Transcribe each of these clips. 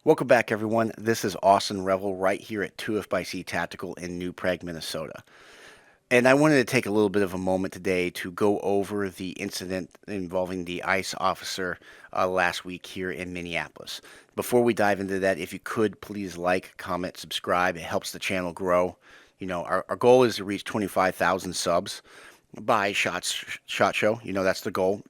Welcome back, everyone. This is Austin Revel right here at 2F by C Tactical in New Prague, Minnesota. And I wanted to take a little bit of a moment today to go over the incident involving the ICE officer last week here in Minneapolis. Before we dive into that, if you could please like, comment, subscribe. It helps the channel grow. Our goal is to reach 25,000 subs by Shot Show. That's the goal.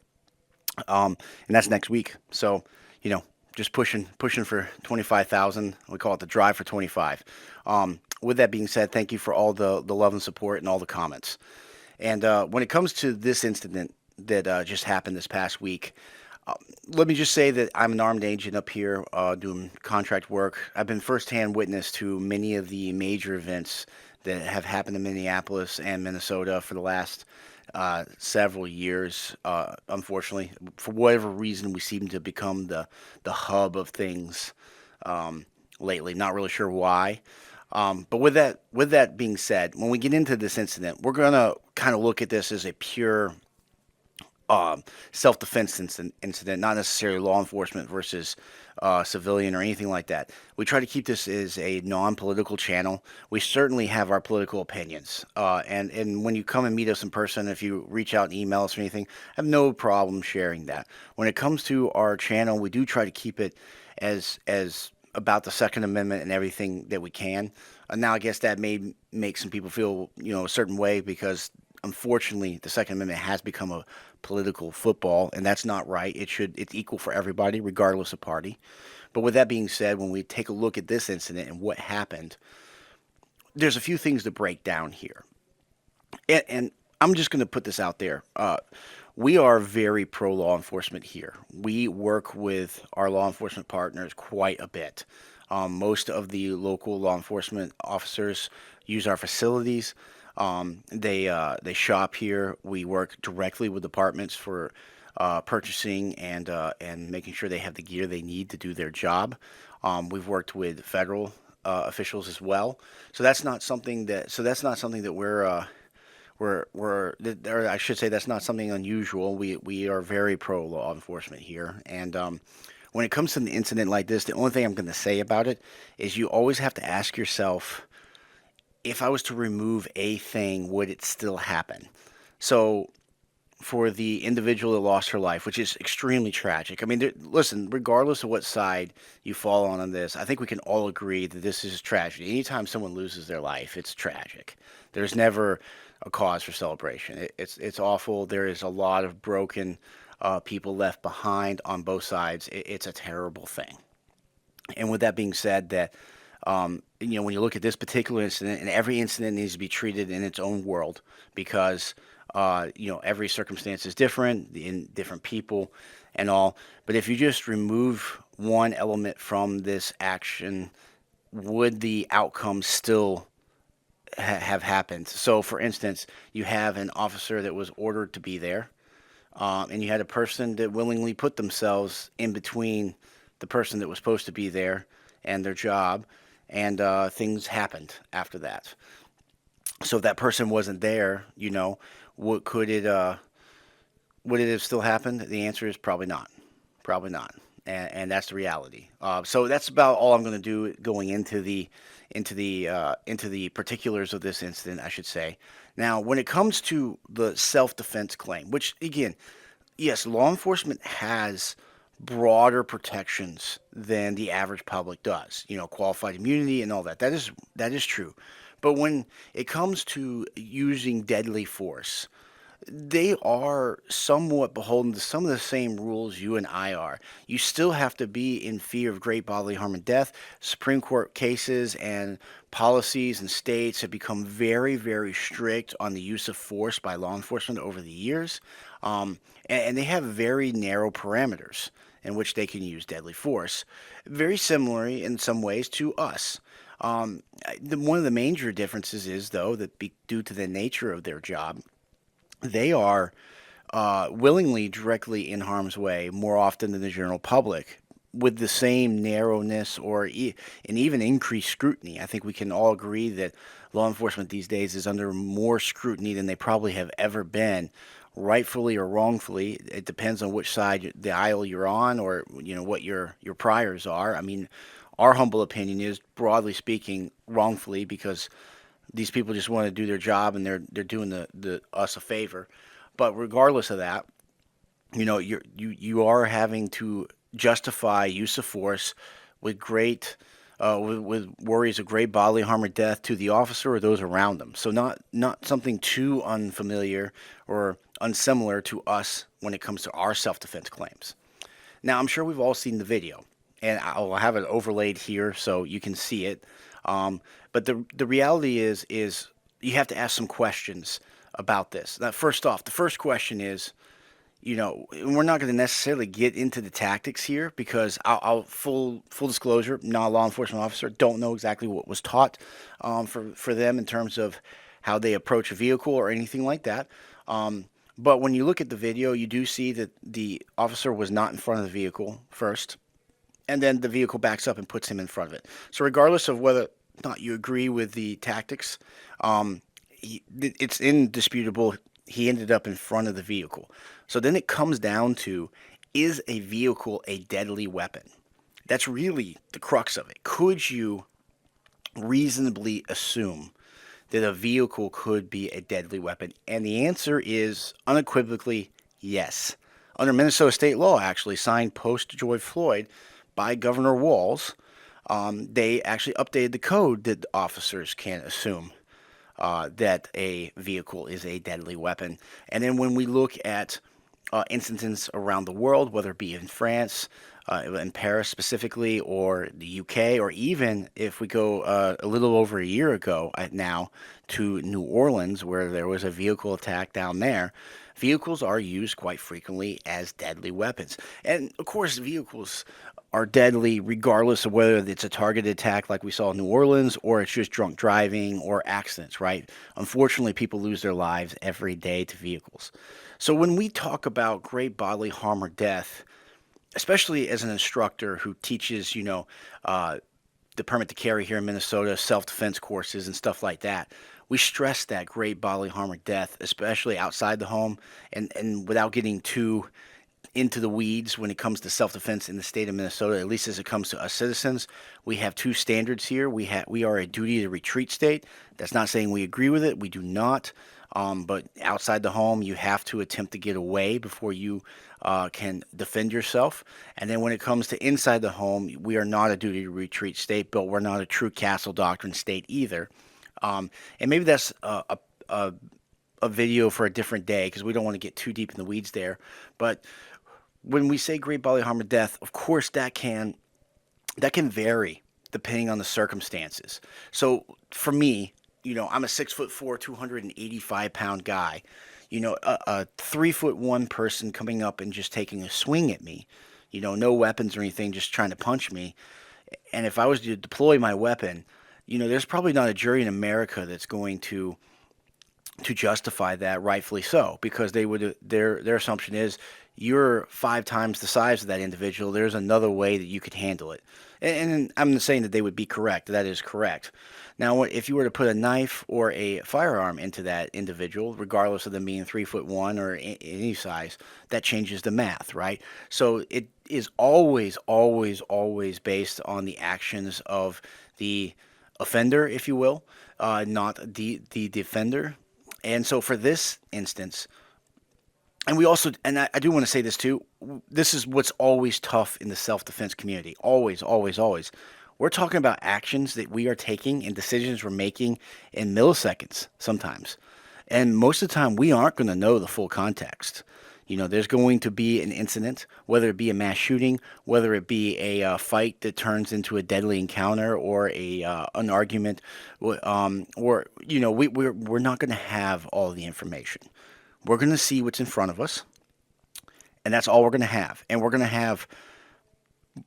And that's next week. So, you know, just pushing for 25,000. We call it the drive for 25. With that being said, thank you for all the love and support and all the comments. And when it comes to this incident that just happened this past week, uh, let me just say that I'm an armed agent up here doing contract work. I've been firsthand witness to many of the major events that have happened in Minneapolis and Minnesota for the last several years. Unfortunately, for whatever reason, we seem to become the hub of things lately. Not really sure why. But with that being said, when we get into this incident, we're gonna kind of look at this as a pure self-defense incident, not necessarily law enforcement versus civilian or anything like that. We try to keep this as a non-political channel. We certainly have our political opinions, and when you come and meet us in person, if you reach out and email us or anything, I have no problem sharing that. When it comes to our channel, we do try to keep it as about the Second Amendment and everything that we can. Now, I guess that may make some people feel a certain way because unfortunately, the Second Amendment has become a political football, and that's not right. It's equal for everybody, regardless of party. But with that being said, when we take a look at this incident and what happened, there's a few things to break down here. And I'm just going to put this out there. We are very pro law enforcement here. We work with our law enforcement partners quite a bit. Most of the local law enforcement officers use our facilities. They shop here. We work directly with departments for purchasing and making sure they have the gear they need to do their job. We've worked with federal officials as well. So that's not something that or I should say that's not something unusual. We are very pro law enforcement here, and when it comes to an incident like this, the only thing I'm going to say about it is you always have to ask yourself, if I was to remove a thing, would it still happen? So for the individual that lost her life, which is extremely tragic. I mean, listen, regardless of what side you fall on this, I think we can all agree that this is tragedy. Anytime someone loses their life, it's tragic. There's never a cause for celebration. It's awful. There is a lot of broken people left behind on both sides. It's a terrible thing. And with that being said, that when you look at this particular incident, and every incident needs to be treated in its own world because every circumstance is different in different people and all. But if you just remove one element from this action, would the outcome still have happened? So, for instance, you have an officer that was ordered to be there, and you had a person that willingly put themselves in between the person that was supposed to be there and their job, and things happened after that. So if that person wasn't there, what could it would it have still happened? The answer is probably not. Probably not. And that's the reality. So that's about all I'm going to do going into the particulars of this incident, I should say. Now, when it comes to the self-defense claim, which again, yes, law enforcement has broader protections than the average public does. Qualified immunity and all that. That is true. But when it comes to using deadly force, they are somewhat beholden to some of the same rules you and I are. You still have to be in fear of great bodily harm and death. Supreme Court cases and policies and states have become very, very strict on the use of force by law enforcement over the years. And they have very narrow parameters in which they can use deadly force. Very similarly in some ways to us. One of the major differences is, though, that due to the nature of their job, they are willingly directly in harm's way more often than the general public with the same narrowness and even increased scrutiny. I think we can all agree that law enforcement these days is under more scrutiny than they probably have ever been, rightfully or wrongfully. It depends on which side the aisle you're on, or what your priors are. I mean, our humble opinion is, broadly speaking, wrongfully, because these people just want to do their job and they're doing the us a favor. But regardless of that, you are having to justify use of force with with worries of great bodily harm or death to the officer or those around them. So not something too unfamiliar or unsimilar to us when it comes to our self-defense claims. Now, I'm sure we've all seen the video, and I'll have it overlaid here so you can see it. But the reality is you have to ask some questions about this. Now, first off, the first question is, we're not going to necessarily get into the tactics here because I'll full disclosure, not a law enforcement officer, don't know exactly what was taught for them in terms of how they approach a vehicle or anything like that. But when you look at the video, you do see that the officer was not in front of the vehicle first, and then the vehicle backs up and puts him in front of it. So regardless of whether or not you agree with the tactics, it's indisputable he ended up in front of the vehicle. So then it comes down to, is a vehicle a deadly weapon? That's really the crux of it. Could you reasonably assume that a vehicle could be a deadly weapon? And the answer is unequivocally yes. Under Minnesota state law, actually signed post George Floyd by Governor Walz, they actually updated the code that officers can assume that a vehicle is a deadly weapon. And then when we look at instances around the world, whether it be in France, in Paris specifically, or the UK, or even if we go a little over a year ago now to New Orleans, where there was a vehicle attack down there, vehicles are used quite frequently as deadly weapons. And of course, vehicles are deadly regardless of whether it's a targeted attack like we saw in New Orleans or it's just drunk driving or accidents, right? Unfortunately, people lose their lives every day to vehicles. So when we talk about great bodily harm or death, especially as an instructor who teaches, the permit to carry here in Minnesota, self-defense courses and stuff like that, we stress that great bodily harm or death, especially outside the home, and without getting too into the weeds when it comes to self-defense in the state of Minnesota, at least as it comes to us citizens, we have two standards here. We are a duty to retreat state. That's not saying we agree with it. We do not. But outside the home, you have to attempt to get away before you can defend yourself. And then when it comes to inside the home, we are not a duty to retreat state, but we're not a true castle doctrine state either. And maybe that's a video for a different day because we don't want to get too deep in the weeds there. But when we say great bodily harm or death, of course that can vary depending on the circumstances. So for me, I'm a 6'4", 285-pound guy. A 3'1" person coming up and just taking a swing at me, no weapons or anything, just trying to punch me. And if I was to deploy my weapon, there's probably not a jury in America that's going to justify that, rightfully so, because their assumption is you're 5 times the size of that individual. There's another way that you could handle it. And I'm not saying that they would be correct. That is correct. Now, if you were to put a knife or a firearm into that individual, regardless of them being 3'1" or any size, that changes the math, right? So it is always, always, always based on the actions of the offender, if you will, not the defender. And so for this instance, and we also, and I do want to say this too, this is what's always tough in the self-defense community. Always, always, always. We're talking about actions that we are taking and decisions we're making in milliseconds sometimes. And most of the time, we aren't going to know the full context. There's going to be an incident, whether it be a mass shooting, whether it be a fight that turns into a deadly encounter or an argument, we're not going to have all the information. We're going to see what's in front of us, and that's all we're going to have. And we're going to have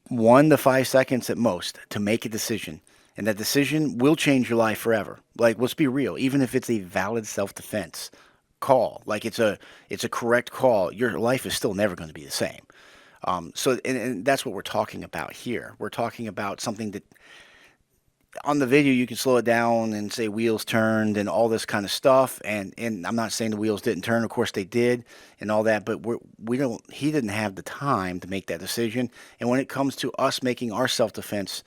1 to 5 seconds at most to make a decision. And that decision will change your life forever. Like, let's be real. Even if it's a valid self-defense call, like it's a correct call, your life is still never going to be the same. And that's what we're talking about here. We're talking about something that on the video you can slow it down and say wheels turned and all this kind of stuff. And I'm not saying the wheels didn't turn. Of course they did and all that, but he didn't have the time to make that decision. And when it comes to us making our self-defense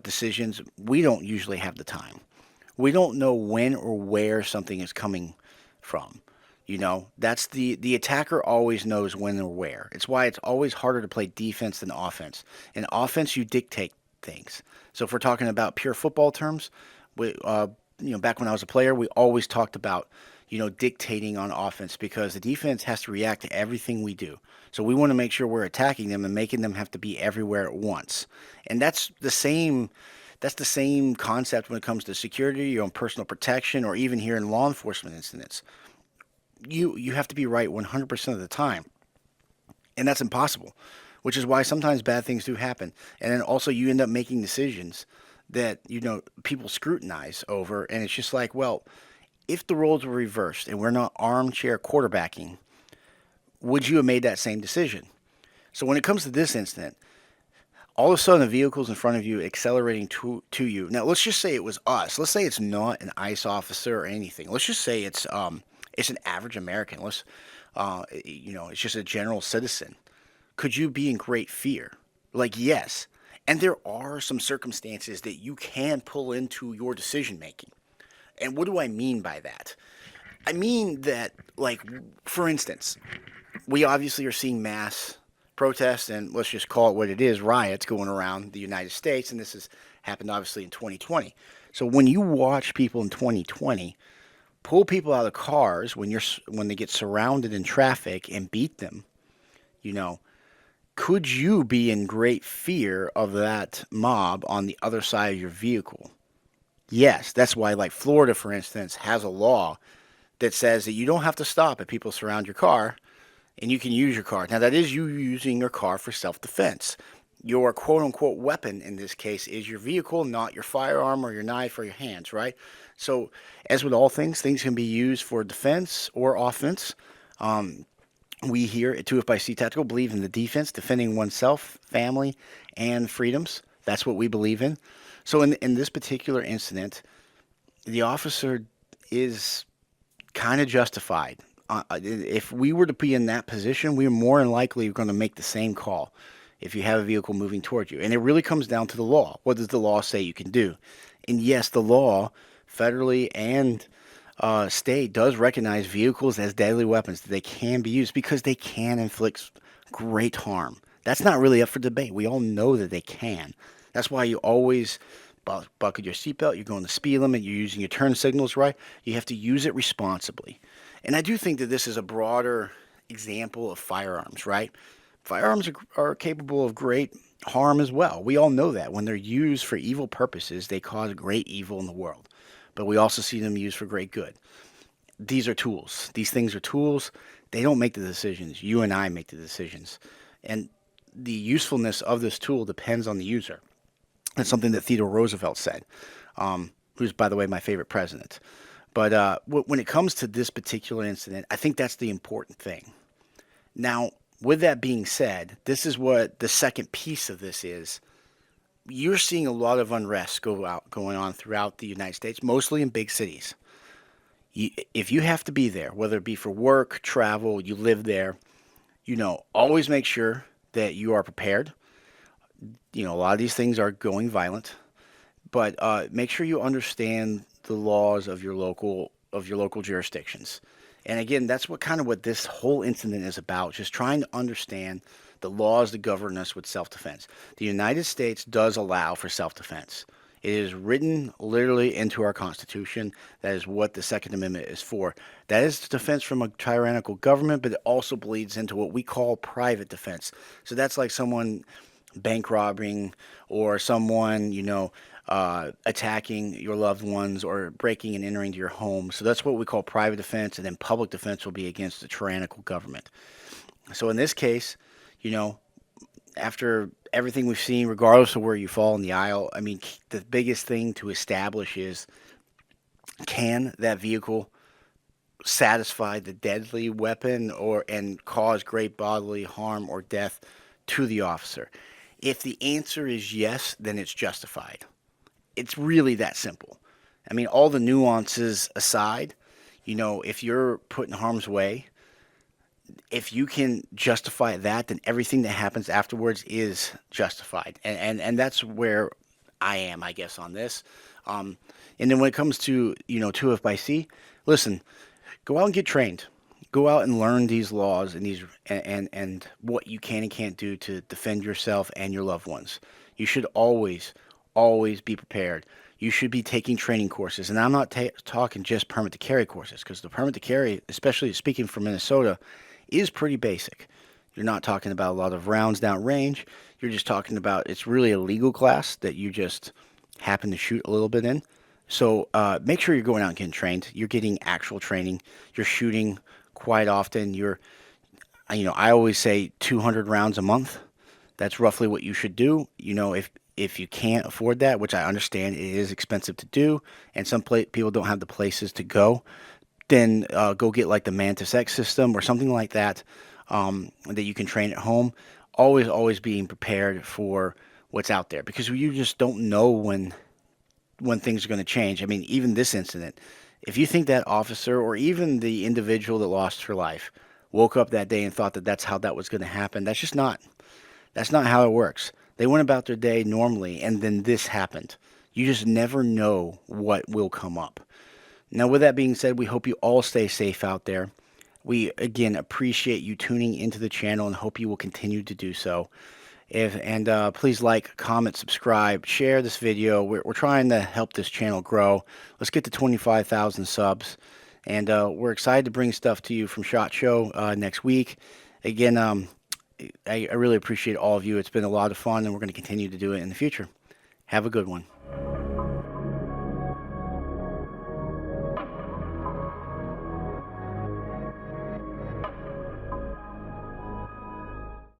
decisions, we don't usually have the time. We don't know when or where something is coming from. That's the attacker always knows when or where. It's why it's always harder to play defense than offense. In offense, you dictate things. So if we're talking about pure football terms, we, back when I was a player, we always talked about, dictating on offense because the defense has to react to everything we do. So we want to make sure we're attacking them and making them have to be everywhere at once. And that's the same concept when it comes to security, your own personal protection, or even here in law enforcement incidents. You have to be right 100% of the time, and that's impossible. Which is why sometimes bad things do happen, and then also you end up making decisions that people scrutinize over, and it's just like, well, if the roles were reversed and we're not armchair quarterbacking, would you have made that same decision? So when it comes to this incident, all of a sudden the vehicle's in front of you accelerating to you. Now let's just say it was us. Let's say it's not an ICE officer or anything. Let's just say it's an average American. It's just a general citizen. Could you be in great fear? Like, yes. And there are some circumstances that you can pull into your decision making. And what do I mean by that? I mean that, like, for instance, we obviously are seeing mass protests and let's just call it what it is, riots going around the United States, and this has happened obviously in 2020. So when you watch people in 2020 pull people out of cars when they get surrounded in traffic and beat them, you know, could you be in great fear of that mob on the other side of your vehicle? Yes, that's why, like Florida, for instance, has a law that says that you don't have to stop if people surround your car and you can use your car. Now, that is you using your car for self defense. Your quote unquote weapon in this case is your vehicle, not your firearm or your knife or your hands, right? So, as with all things can be used for defense or offense. Um, we here at 2FBC Tactical believe in the defense, defending oneself, family, and freedoms. That's what we believe in. So, in this particular incident, the officer is kind of justified. If we were to be in that position, we are more than likely going to make the same call if you have a vehicle moving towards you. And it really comes down to the law. What does the law say you can do? And yes, the law, federally and state, does recognize vehicles as deadly weapons, that they can be used because they can inflict great harm. That's not really up for debate. We all know that they can. That's why you always buckle your seatbelt, you're going the speed limit, you're using your turn signals right. You have to use it responsibly. And I do think that this is a broader example of firearms, right? Firearms are capable of great harm as well. We all know that. When they're used for evil purposes, they cause great evil in the world. But we also see them used for great good. These are tools. These things are tools. They don't make the decisions. You and I make the decisions. And the usefulness of this tool depends on the user. That's something that Theodore Roosevelt said, who's, by the way, my favorite president. But when it comes to this particular incident, I think that's the important thing. Now, with that being said, this is what the second piece of this is. You're seeing a lot of unrest going on throughout the United States, mostly in big cities. If you have to be there, whether it be for work, travel, you live there, always make sure that you are prepared. A lot of these things are going violent, but make sure you understand the laws of your local jurisdictions. And again, that's what this whole incident is about, just trying to understand the laws that govern us with self-defense. The United States does allow for self-defense. It is written literally into our Constitution. That is what the Second Amendment is for. That is defense from a tyrannical government, but it also bleeds into what we call private defense. So that's like someone bank robbing or someone, attacking your loved ones or breaking and entering to your home. So that's what we call private defense, and then public defense will be against the tyrannical government. So in this case, after everything we've seen, regardless of where you fall in the aisle, I mean, the biggest thing to establish is, can that vehicle satisfy the deadly weapon and cause great bodily harm or death to the officer? If the answer is yes, then it's justified. It's really that simple. I mean, all the nuances aside, if you're put in harm's way, if you can justify that, then everything that happens afterwards is justified. And that's where I am, I guess, on this. Um, and then when it comes to 2F by C, listen, go out and get trained. Go out and learn these laws and these and what you can and can't do to defend yourself and your loved ones. You should always be prepared. You should be taking training courses, and I'm not talking just permit to carry courses, because the permit to carry, especially speaking from Minnesota, is pretty basic. You're not talking about a lot of rounds down range. You're just talking about, it's really a legal class that you just happen to shoot a little bit in. So make sure you're going out and getting trained. You're getting actual training. You're shooting quite often. I always say 200 rounds a month. That's roughly what you should do. If you can't afford that, which I understand it is expensive to do, and some people don't have the places to go, then go get like the Mantis X system or something like that, that you can train at home. Always being prepared for what's out there, because you just don't know when things are going to change. I mean, even this incident, if you think that officer or even the individual that lost her life woke up that day and thought that that's how that was going to happen, that's not how it works. They went about their day normally, and then this happened. You just never know what will come up. Now, with that being said, we hope you all stay safe out there. We, again, appreciate you tuning into the channel and hope you will continue to do so. Please like, comment, subscribe, share this video. We're trying to help this channel grow. Let's get to 25,000 subs. And we're excited to bring stuff to you from SHOT Show next week. Again, I really appreciate all of you. It's been a lot of fun, and we're going to continue to do it in the future. Have a good one.